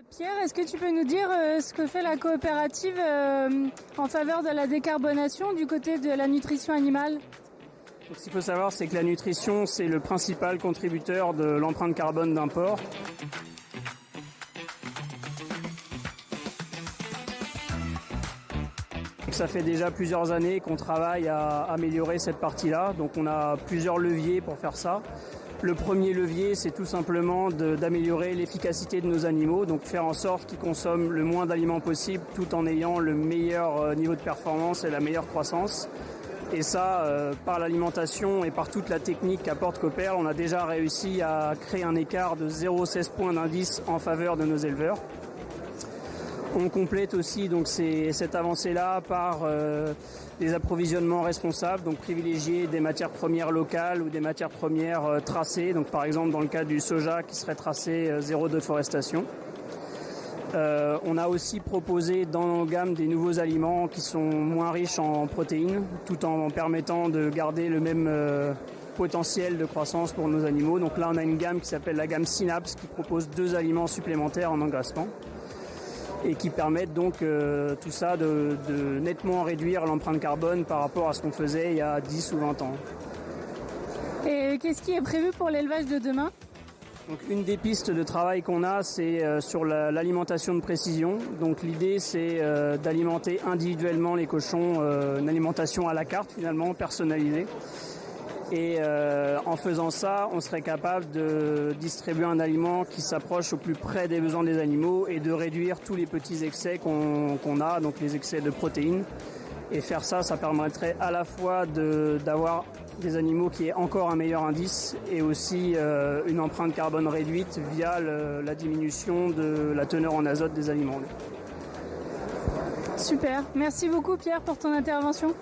Pierre, est-ce que tu peux nous dire ce que fait la coopérative en faveur de la décarbonation du côté de la nutrition animale? Donc, ce qu'il faut savoir, c'est que la nutrition, c'est le principal contributeur de l'empreinte carbone d'un porc. Ça fait déjà plusieurs années qu'on travaille à améliorer cette partie-là, donc on a plusieurs leviers pour faire ça. Le premier levier, c'est tout simplement d'améliorer l'efficacité de nos animaux, donc faire en sorte qu'ils consomment le moins d'aliments possible tout en ayant le meilleur niveau de performance et la meilleure croissance. Et ça, par l'alimentation et par toute la technique qu'apporte Cooperl, on a déjà réussi à créer un écart de 0,16 points d'indice en faveur de nos éleveurs. On complète aussi donc cette avancée-là par des approvisionnements responsables, donc privilégier des matières premières locales ou des matières premières tracées. Donc par exemple dans le cas du soja qui serait tracé zéro déforestation. On a aussi proposé dans nos gammes des nouveaux aliments qui sont moins riches en protéines, tout en permettant de garder le même potentiel de croissance pour nos animaux. Donc là on a une gamme qui s'appelle la gamme Synapse qui propose 2 aliments supplémentaires en engraissement et qui permettent donc tout ça de nettement réduire l'empreinte carbone par rapport à ce qu'on faisait il y a 10 ou 20 ans. Et qu'est-ce qui est prévu pour l'élevage de demain? Donc une des pistes de travail qu'on a, c'est sur l'alimentation de précision. Donc l'idée, c'est d'alimenter individuellement les cochons, une alimentation à la carte finalement, personnalisée. Et en faisant ça, on serait capable de distribuer un aliment qui s'approche au plus près des besoins des animaux et de réduire tous les petits excès qu'on a, donc les excès de protéines. Et faire ça, ça permettrait à la fois d'avoir des animaux qui aient encore un meilleur indice et aussi une empreinte carbone réduite via la diminution de la teneur en azote des aliments. Super, merci beaucoup Pierre pour ton intervention.